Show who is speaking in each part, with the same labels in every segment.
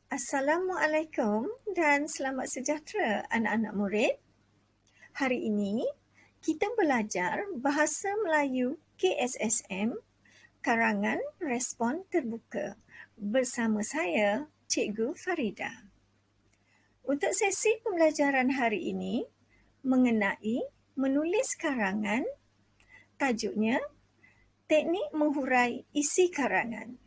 Speaker 1: Assalamualaikum dan selamat sejahtera anak-anak murid. Hari ini kita belajar Bahasa Melayu KSSM karangan respon terbuka bersama saya Cikgu Farida. Untuk sesi pembelajaran hari ini mengenai menulis karangan, tajuknya Teknik Menghurai Isi Karangan.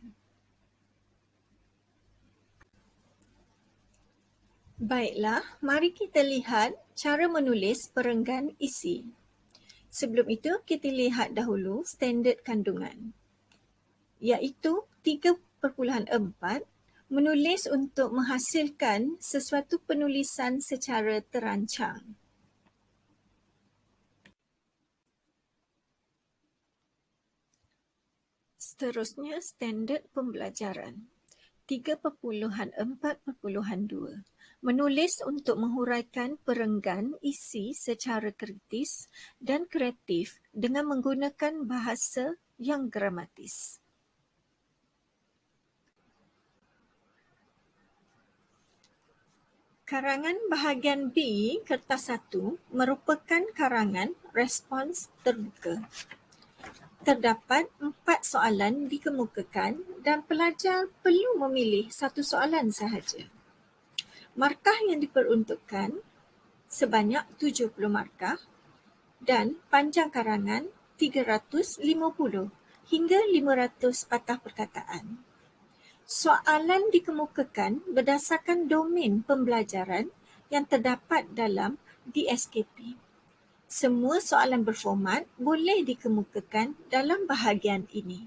Speaker 1: Baiklah, mari kita lihat cara menulis perenggan isi. Sebelum itu, kita lihat dahulu standard kandungan, iaitu 3.4 menulis untuk menghasilkan sesuatu penulisan secara terancang. Seterusnya, standard pembelajaran 3.4.2 menulis untuk menghuraikan perenggan isi secara kritis dan kreatif dengan menggunakan bahasa yang gramatis. Karangan bahagian B, kertas 1, merupakan karangan respons terbuka. Terdapat 4 soalan dikemukakan dan pelajar perlu memilih satu soalan sahaja. Markah yang diperuntukkan sebanyak 70 markah dan panjang karangan 350 hingga 500 patah perkataan. Soalan dikemukakan berdasarkan domain pembelajaran yang terdapat dalam DSKP. Semua soalan berformat boleh dikemukakan dalam bahagian ini.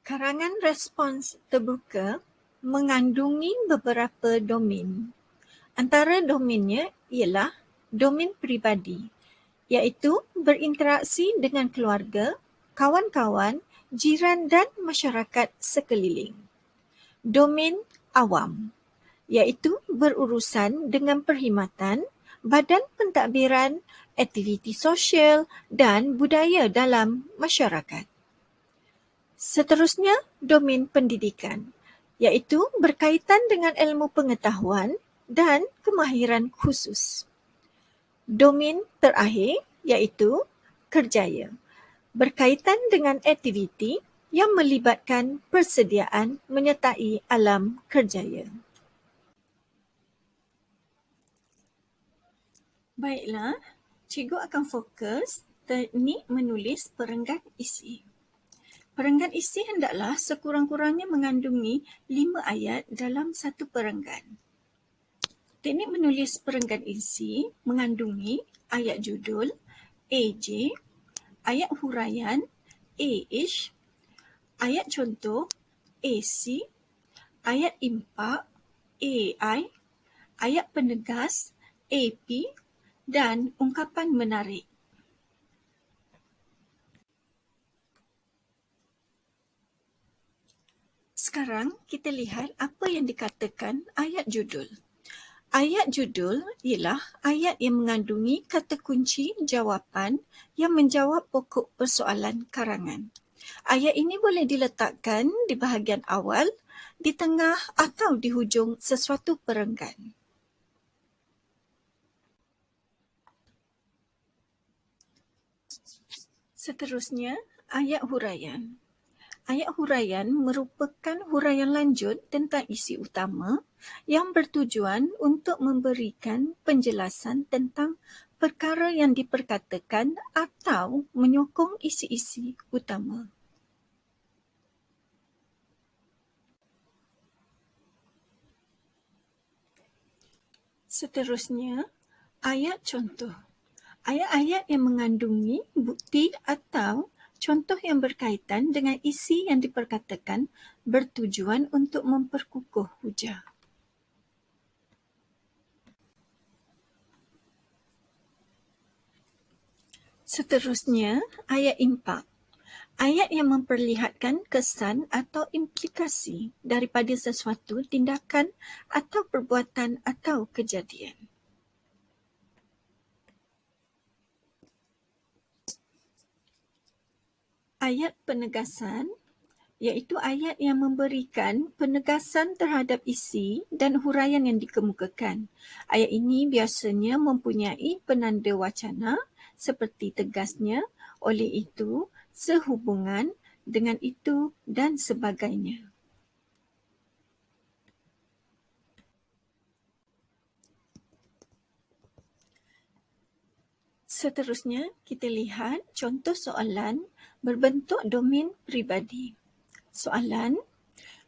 Speaker 1: Karangan respons terbuka mengandungi beberapa domain. Antara domainnya ialah domain peribadi, iaitu berinteraksi dengan keluarga, kawan-kawan, jiran dan masyarakat sekeliling. Domain awam, iaitu berurusan dengan perkhidmatan, badan pentadbiran, aktiviti sosial dan budaya dalam masyarakat. Seterusnya, domain pendidikan, iaitu berkaitan dengan ilmu pengetahuan dan kemahiran khusus. Domain terakhir iaitu kerjaya, berkaitan dengan aktiviti yang melibatkan persediaan menyertai alam kerjaya. Baiklah, cikgu akan fokus teknik menulis perenggan isi. Perenggan isi hendaklah sekurang-kurangnya mengandungi 5 ayat dalam satu perenggan. Teknik menulis perenggan isi mengandungi ayat judul AJ, ayat huraian AH, ayat contoh AC, ayat impak AI, ayat penegas AP dan ungkapan menarik. Sekarang kita lihat apa yang dikatakan ayat judul. Ayat judul ialah ayat yang mengandungi kata kunci jawapan yang menjawab pokok persoalan karangan. Ayat ini boleh diletakkan di bahagian awal, di tengah atau di hujung sesuatu perenggan. Seterusnya, ayat huraian. Ayat huraian merupakan huraian lanjut tentang isi utama yang bertujuan untuk memberikan penjelasan tentang perkara yang diperkatakan atau menyokong isi-isi utama. Seterusnya, ayat contoh. Ayat-ayat yang mengandungi bukti atau contoh yang berkaitan dengan isi yang diperkatakan bertujuan untuk memperkukuh hujah. Seterusnya, ayat impak. Ayat yang memperlihatkan kesan atau implikasi daripada sesuatu tindakan atau perbuatan atau kejadian. Ayat penegasan iaitu ayat yang memberikan penegasan terhadap isi dan huraian yang dikemukakan. Ayat ini biasanya mempunyai penanda wacana seperti tegasnya, oleh itu, sehubungan dengan itu dan sebagainya. Seterusnya, kita lihat contoh soalan berbentuk domain peribadi. Soalan,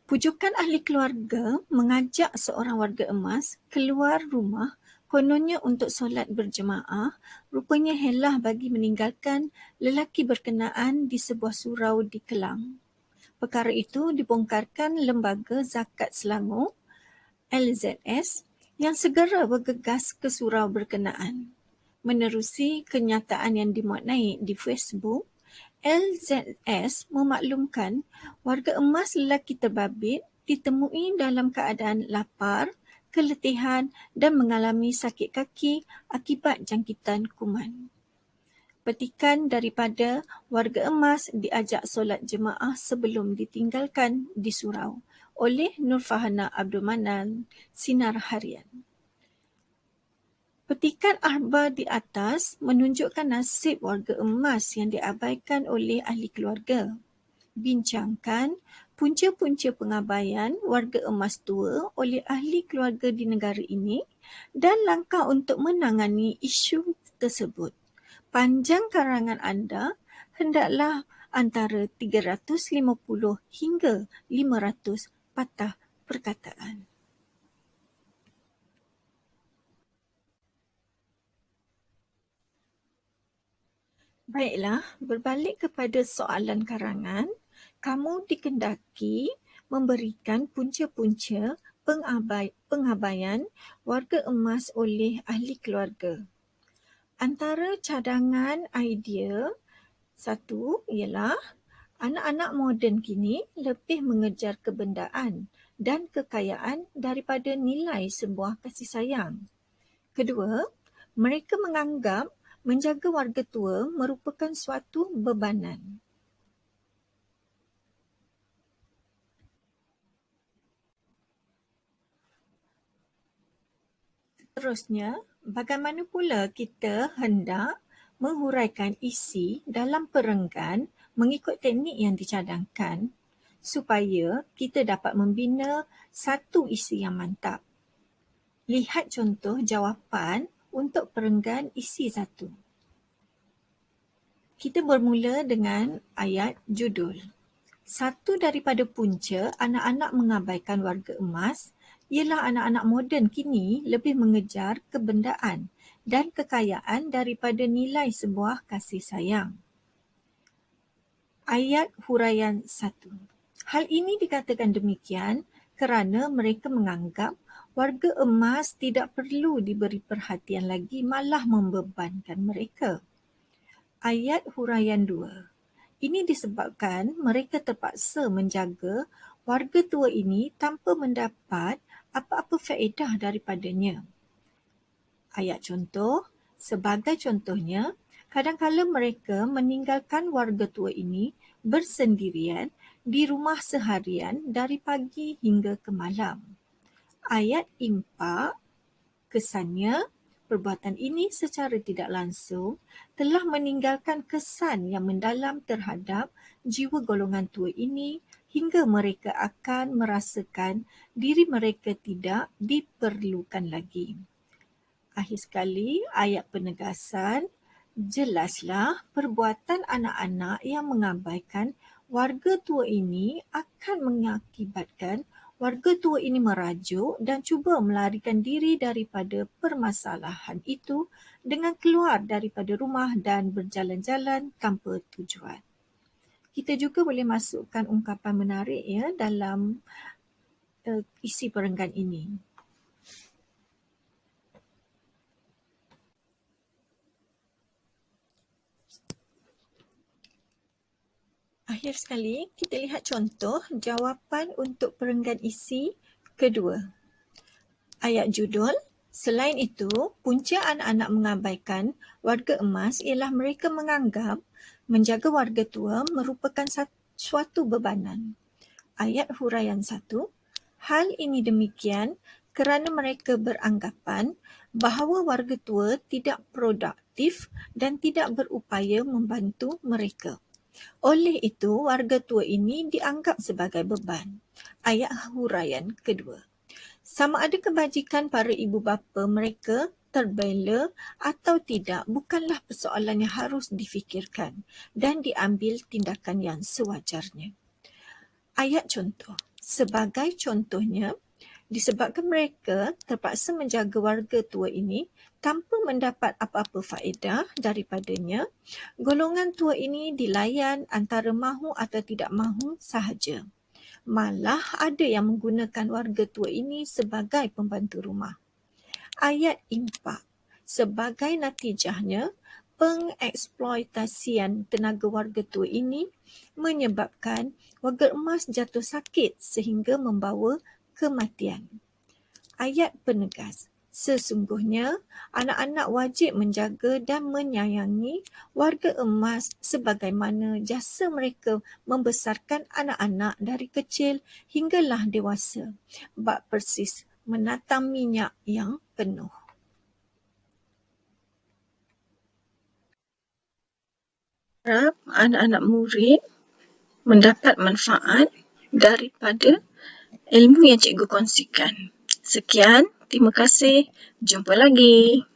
Speaker 1: pujukan ahli keluarga mengajak seorang warga emas keluar rumah kononnya untuk solat berjemaah, rupanya helah bagi meninggalkan lelaki berkenaan di sebuah surau di Kelang. Perkara itu dibongkarkan Lembaga Zakat Selangor LZS yang segera bergegas ke surau berkenaan. Menerusi kenyataan yang dimuat naik di Facebook, LZS memaklumkan warga emas lelaki terbabit ditemui dalam keadaan lapar, keletihan dan mengalami sakit kaki akibat jangkitan kuman. Petikan daripada warga emas diajak solat jemaah sebelum ditinggalkan di surau oleh Nur Fahana Abdul Manan, Sinar Harian. Petikan akhbar di atas menunjukkan nasib warga emas yang diabaikan oleh ahli keluarga. Bincangkan punca-punca pengabaian warga emas tua oleh ahli keluarga di negara ini dan langkah untuk menangani isu tersebut. Panjang karangan anda hendaklah antara 350 hingga 500 patah perkataan. Baiklah, berbalik kepada soalan karangan, kamu dikendaki memberikan punca-punca pengabaian warga emas oleh ahli keluarga. Antara cadangan idea, satu ialah anak-anak moden kini lebih mengejar kebendaan dan kekayaan daripada nilai sebuah kasih sayang. Kedua, mereka menganggap menjaga warga tua merupakan suatu bebanan. Seterusnya, bagaimana pula kita hendak menghuraikan isi dalam perenggan mengikut teknik yang dicadangkan supaya kita dapat membina satu isi yang mantap. Lihat contoh jawapan untuk perenggan isi satu. Kita bermula dengan ayat judul. Satu daripada punca anak-anak mengabaikan warga emas ialah anak-anak moden kini lebih mengejar kebendaan dan kekayaan daripada nilai sebuah kasih sayang. Ayat huraian 1. Hal ini dikatakan demikian kerana mereka menganggap warga emas tidak perlu diberi perhatian lagi, malah membebankan mereka. Ayat huraian 2. Ini disebabkan mereka terpaksa menjaga warga tua ini tanpa mendapat apa-apa faedah daripadanya. Ayat contoh, sebagai contohnya, kadang-kala mereka meninggalkan warga tua ini bersendirian di rumah seharian dari pagi hingga ke malam. Ayat impak, kesannya, perbuatan ini secara tidak langsung telah meninggalkan kesan yang mendalam terhadap jiwa golongan tua ini hingga mereka akan merasakan diri mereka tidak diperlukan lagi. Akhir sekali, ayat penegasan, jelaslah perbuatan anak-anak yang mengabaikan warga tua ini akan mengakibatkan warga tua ini merajuk dan cuba melarikan diri daripada permasalahan itu dengan keluar daripada rumah dan berjalan-jalan tanpa tujuan. Kita juga boleh masukkan ungkapan menarik dalam isi perenggan ini. terakhir sekali, kita lihat contoh jawapan untuk perenggan isi kedua. Ayat judul, selain itu, punca anak-anak mengabaikan warga emas ialah mereka menganggap menjaga warga tua merupakan suatu bebanan. Ayat huraian 1, hal ini demikian kerana mereka beranggapan bahawa warga tua tidak produktif dan tidak berupaya membantu mereka. Oleh itu, warga tua ini dianggap sebagai beban. Ayat huraian kedua. Sama ada kebajikan para ibu bapa mereka terbela atau tidak bukanlah persoalan yang harus difikirkan dan diambil tindakan yang sewajarnya. Ayat contoh. Sebagai contohnya, disebabkan mereka terpaksa menjaga warga tua ini tanpa mendapat apa-apa faedah daripadanya, golongan tua ini dilayan antara mahu atau tidak mahu sahaja. Malah ada yang menggunakan warga tua ini sebagai pembantu rumah. Ayat impak. Sebagai natijahnya, pengeksploitasian tenaga warga tua ini menyebabkan warga emas jatuh sakit sehingga membawa kematian. Ayat penegas. Sesungguhnya, anak-anak wajib menjaga dan menyayangi warga emas sebagaimana jasa mereka membesarkan anak-anak dari kecil hinggalah dewasa. Bab persis menatang minyak yang penuh.
Speaker 2: Harap anak-anak murid mendapat manfaat daripada ilmu yang cikgu kongsikan. Sekian, terima kasih. Jumpa lagi.